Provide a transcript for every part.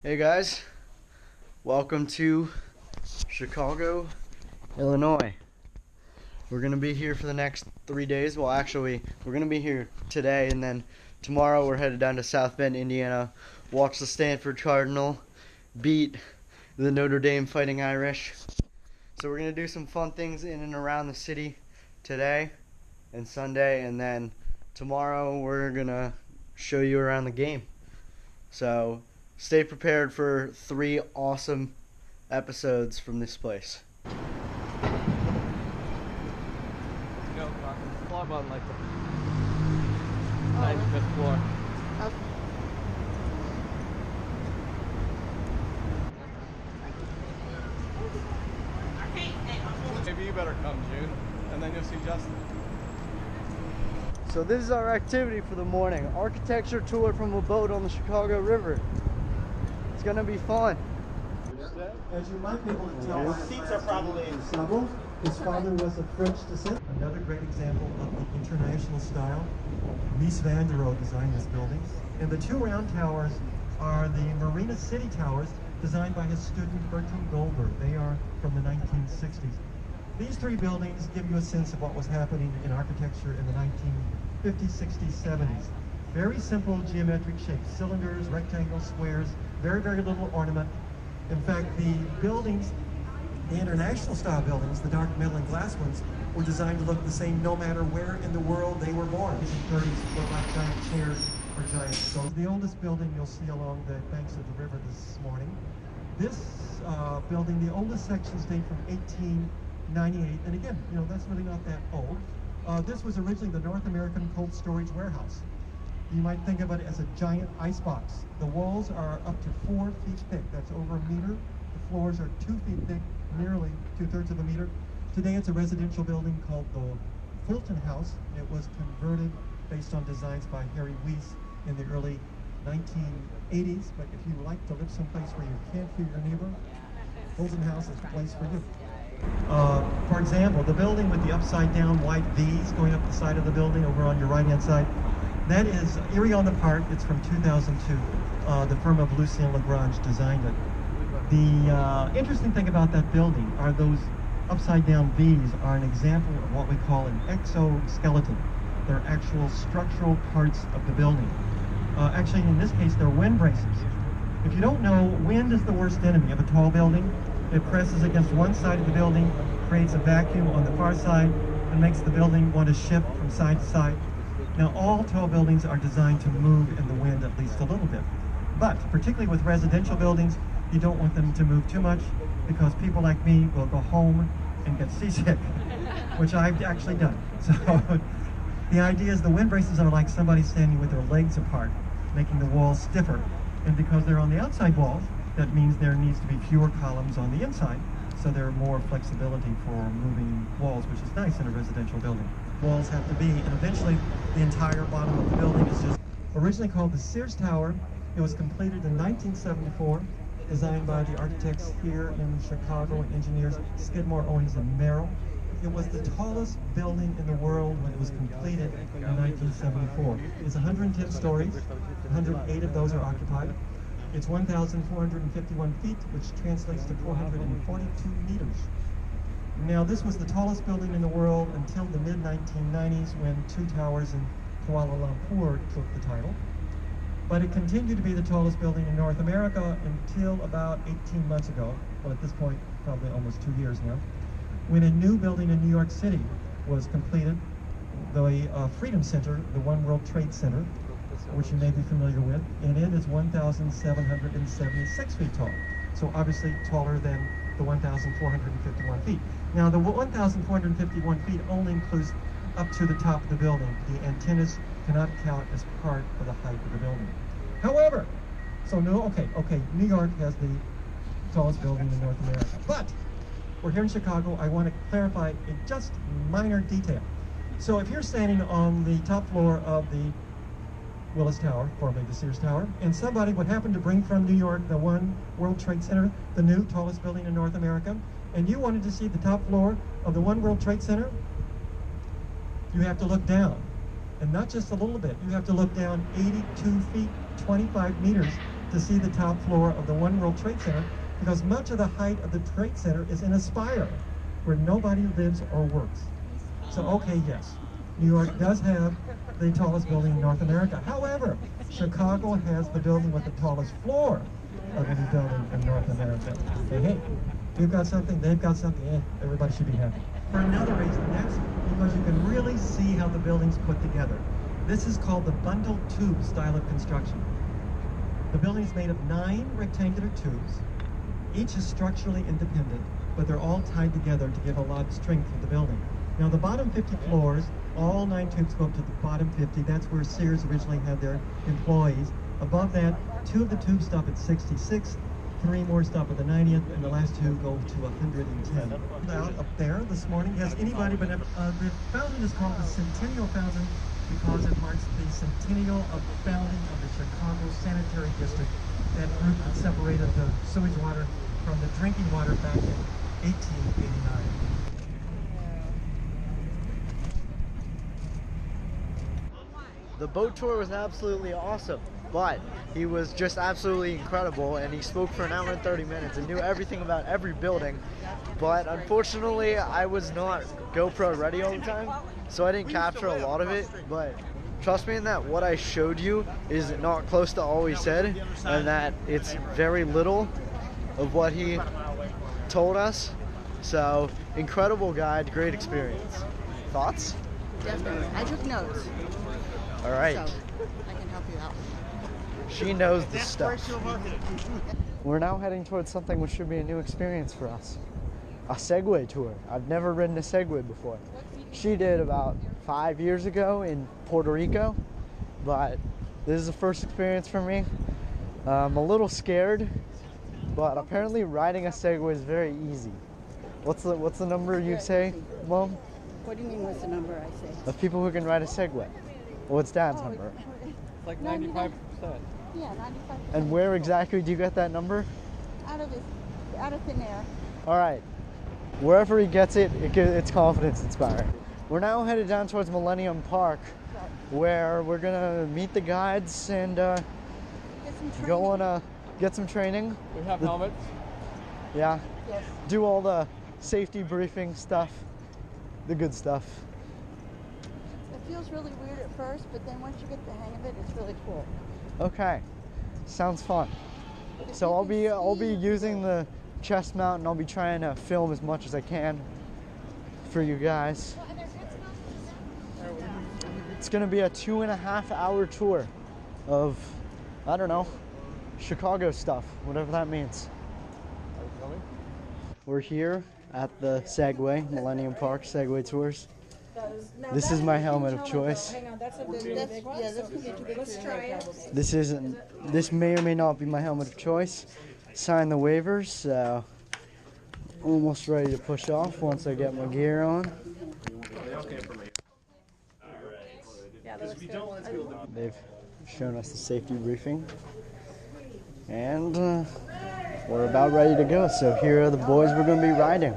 Hey guys, welcome to Chicago, Illinois. We're gonna be here for the next 3 days. Well, actually, we're gonna be here today, and then tomorrow we're headed down to South Bend, Indiana, watch the Stanford Cardinal beat the Notre Dame Fighting Irish. So we're gonna do some fun things in and around the city today and Sunday, and then tomorrow we're gonna show you around the game. So stay prepared for 3 awesome episodes from this place. Go, floor button like the 95th floor. Maybe you better come, June, and then you'll see Justin. So this is our activity for the morning. Architecture tour from a boat on the Chicago River. It's gonna be fun. As you might be able to tell, The seats are probably several. His father was of French descent. Another great example of the international style. Mies van der Rohe designed this building. And the 2 round towers are the Marina City Towers, designed by his student Bertram Goldberg. They are from the 1960s. These 3 buildings give you a sense of what was happening in architecture in the 1950s, 60s, 70s. Very simple geometric shapes, cylinders, rectangles, squares, very, very little ornament. In fact, the buildings, the international style buildings, the dark metal and glass ones, were designed to look the same no matter where in the world they were born. These 30s look like giant chairs or giant sofas. The oldest building you'll see along the banks of the river this morning. This building, the oldest sections date from 1898, and again, you know, that's really not that old. This was originally the North American Cold Storage Warehouse. You might think of it as a giant icebox. The walls are up to 4 feet thick. That's over a meter. The floors are 2 feet thick, nearly 2/3 of a meter. Today it's a residential building called the Fulton House. It was converted based on designs by Harry Weiss in the early 1980s. But if you like to live someplace where you can't hear your neighbor, Fulton House is the place for you. For example, the building with the upside down white V's going up the side of the building over on your right hand side, that is Erie on the Park. It's from 2002. The firm of Lucien Lagrange designed it. The interesting thing about that building are those upside down V's are an example of what we call an exoskeleton. They're actual structural parts of the building. Actually, in this case, they're wind braces. If you don't know, wind is the worst enemy of a tall building. It presses against one side of the building, creates a vacuum on the far side, and makes the building want to shift from side to side. Now, all tall buildings are designed to move in the wind at least a little bit. But, particularly with residential buildings, you don't want them to move too much, because people like me will go home and get seasick, which I've actually done. So, the idea is the wind braces are like somebody standing with their legs apart, making the walls stiffer. And because they're on the outside walls, that means there needs to be fewer columns on the inside, so there are more flexibility for moving walls, which is nice in a residential building. Walls have to be, and eventually the entire bottom of the building is just originally called the Sears Tower. It was completed in 1974, designed by the architects here in Chicago, engineers Skidmore, Owings, and Merrill. It was the tallest building in the world when it was completed in 1974. It's 110 stories, 108 of those are occupied. It's 1,451 feet, which translates to 442 meters. Now, this was the tallest building in the world until the mid-1990s, when 2 towers in Kuala Lumpur took the title. But it continued to be the tallest building in North America until about 18 months ago, well, at this point, probably almost 2 years now, when a new building in New York City was completed, the Freedom Center, the One World Trade Center, which you may be familiar with, and it is 1,776 feet tall. So obviously taller than the 1,451 feet. Now, the 1,451 feet only includes up to the top of the building. The antennas cannot count as part of the height of the building. However, so no, okay, New York has the tallest building in North America. But we're here in Chicago. I want to clarify a just minor detail. So if you're standing on the top floor of the Willis Tower, formerly the Sears Tower, and somebody would happen to bring from New York the One World Trade Center, the new tallest building in North America, and you wanted to see the top floor of the One World Trade Center, you have to look down. And not just a little bit, you have to look down 82 feet, 25 meters to see the top floor of the One World Trade Center, because much of the height of the Trade Center is in a spire where nobody lives or works. So, okay, yes, New York does have the tallest building in North America. However, Chicago has the building with the tallest floor of any building in North America. Hey, we've got something, they've got something, everybody should be happy. For another reason, that's because you can really see how the building's put together. This is called the bundled tube style of construction. The building is made of 9 rectangular tubes. Each is structurally independent, but they're all tied together to give a lot of strength to the building. Now the bottom 50 floors, all 9 tubes go up to the bottom 50. That's where Sears originally had their employees. Above that, 2 of the tubes stop at 66, 3 more stop at the 90th, and the last 2 go to 110. Out up there this morning, has anybody been ever, the fountain is called the Centennial Fountain because it marks the centennial of the founding of the Chicago Sanitary District, that group that separated the sewage water from the drinking water back in 1889. The boat tour was absolutely awesome, but he was just absolutely incredible, and he spoke for an hour and 30 minutes and knew everything about every building. But unfortunately, I was not GoPro ready all the time, so I didn't capture a lot of it. But trust me in that what I showed you is not close to all he said, and that it's very little of what he told us. So, incredible guide, great experience. Thoughts? Definitely. I took notes. All right. So I can help you out. She knows the stuff. We're now heading towards something which should be a new experience for us. A segway tour. I've never ridden a segway before. She did about 5 years ago in Puerto Rico, but this is the first experience for me. I'm a little scared, but apparently riding a segway is very easy. What's the number you say, Mom? What do you mean what's the number I say? Of people who can ride a segway. What's Dad's number? It's like 95%. Yeah, 95%. And where exactly do you get that number? Out of thin air. All right. Wherever he gets it, it's confidence inspiring. We're now headed down towards Millennium Park, where we're gonna meet the guides and go on get some training. We have helmets. Yeah. Yes. Do all the safety briefing stuff, the good stuff. It feels really weird at first, but then once you get the hang of it, it's really cool. Okay. Sounds fun. So I'll be using the chest mount, and I'll be trying to film as much as I can for you guys. It's gonna be a 2.5 hour tour of, I don't know, Chicago stuff, whatever that means. We're here at the Segway, Millennium Park Segway Tours. This is my helmet of choice. Hang on, that's a really big one. Yeah, that's gonna be too big. Let's try it. This may or may not be my helmet of choice. Sign the waivers, so almost ready to push off once I get my gear on. They've shown us the safety briefing, and we're about ready to go. So here are the boys we're going to be riding.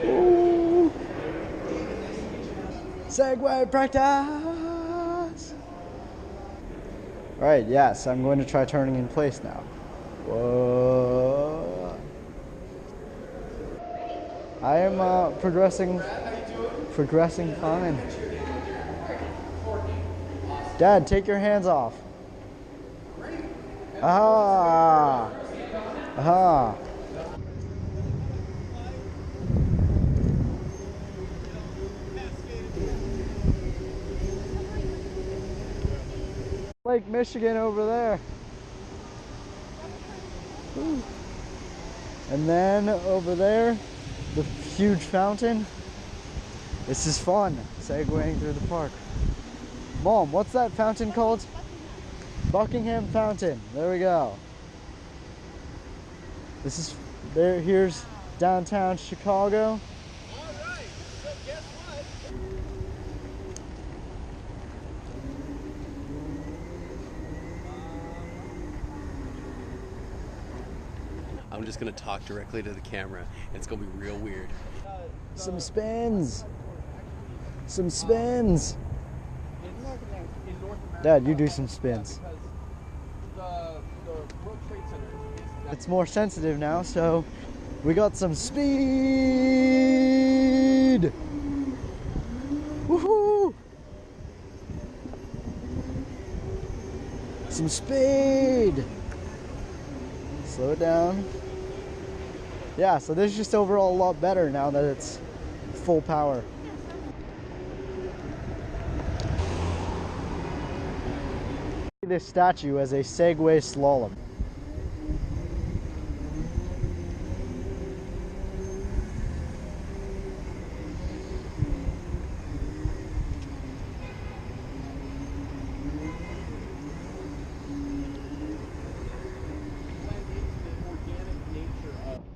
Ooh. Segway practice! Alright, yes, I'm going to try turning in place now. Whoa. I am progressing fine. Dad, take your hands off. Aha! Aha! Lake Michigan over there. Ooh. And then over there, the huge fountain. This is fun, segwaying through the park. Mom, what's that fountain called? Buckingham Fountain. There we go. This is there. Here's downtown Chicago. All right. So guess what? I'm just gonna talk directly to the camera. It's gonna be real weird. Some spins. Some spins. In North America, Dad, you do some spins. Because the World Trade Center is It's more sensitive now, so we got some speed. Woohoo! Some speed. Slow it down. Yeah, so this is just overall a lot better now that it's full power. This statue as a segway slalom.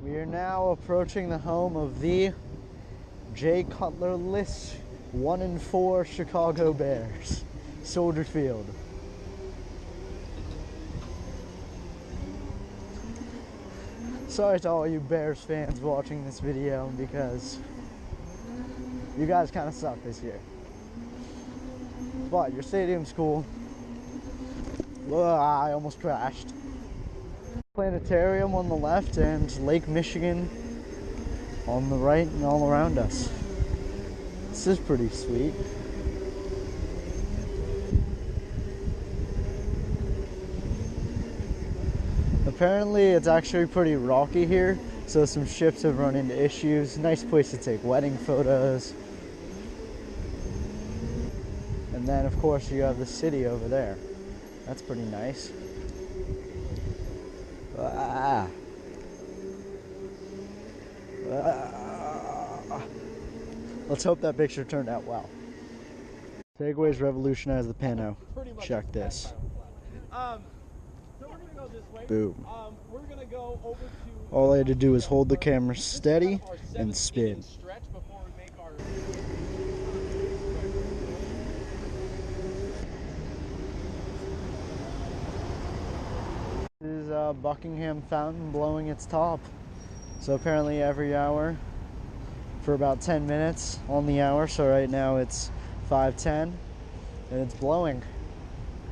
We are now approaching the home of the Jay Cutler-less 1-4 Chicago Bears, Soldier Field. Sorry to all you Bears fans watching this video because you guys kind of suck this year. But your stadium's cool. Ugh, I almost crashed. Planetarium on the left and Lake Michigan on the right and all around us. This is pretty sweet. Apparently it's actually pretty rocky here, so some ships have run into issues. Nice place to take wedding photos. And then of course you have the city over there. That's pretty nice. Ah. Ah. Let's hope that picture turned out well. Segways revolutionized the Pano. Check this. So we're gonna go this way. Boom. We're gonna go over to. All I had to do was hold the camera steady and spin. Stretch before we make our. This is Buckingham Fountain blowing its top. So apparently every hour for about 10 minutes on the hour. So right now it's 5:10 and it's blowing.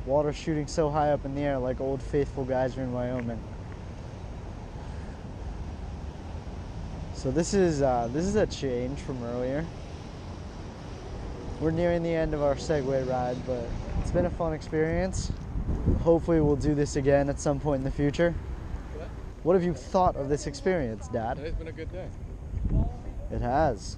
Water shooting so high up in the air like Old Faithful geyser in Wyoming. So this is a change from earlier. We're nearing the end of our Segway ride, but it's been a fun experience. Hopefully we'll do this again at some point in the future. What have you thought of this experience, Dad? Today's been a good day. It has.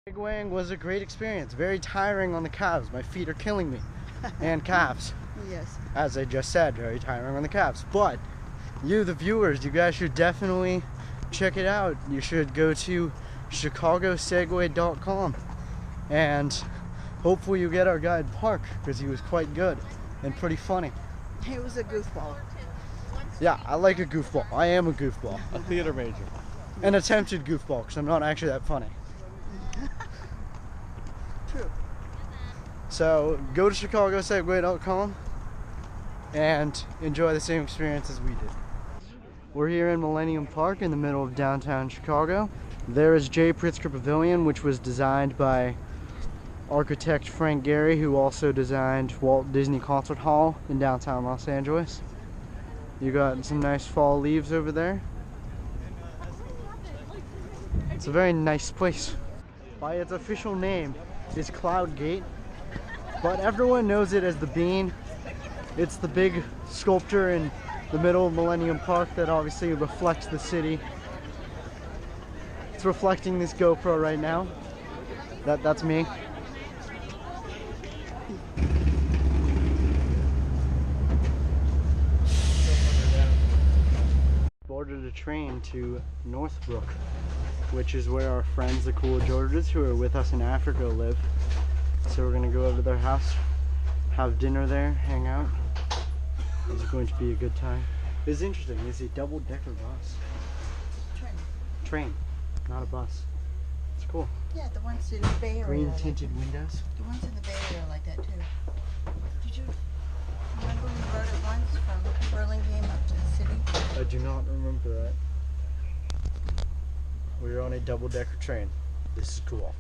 Segwaying was a great experience. Very tiring on the calves. My feet are killing me. And calves. Yes. As I just said, very tiring on the calves. But you, the viewers, you guys should definitely check it out. You should go to chicagosegway.com and hopefully you get our guide Park, because he was quite good and pretty funny. He was a goofball. Yeah, I like a goofball. I am a goofball. A theater major. An attempted goofball, because I'm not actually that funny. True. So go to chicagosegway.com and enjoy the same experience as we did. We're here in Millennium Park in the middle of downtown Chicago. There is J. Pritzker Pavilion, which was designed by architect Frank Gehry, who also designed Walt Disney Concert Hall in downtown Los Angeles. You got some nice fall leaves over there. It's a very nice place. By its official name is Cloud Gate, but everyone knows it as the Bean. It's the big sculpture in the middle of Millennium Park that obviously reflects the city. It's reflecting this GoPro right now. That's me. Boarded a train to Northbrook, which is where our friends, the Cool Georges, who are with us in Africa, live. So we're gonna go over to their house, have dinner there, hang out. It's going to be a good time. It's interesting. It's a double-decker bus. Train, not a bus. It's cool. Yeah, the ones in the Bay Area. Green tinted windows. The ones in the Bay Area are like that too. Did you remember we rode it once from Burlingame up to the city? I do not remember that. We were on a double-decker train. This is cool.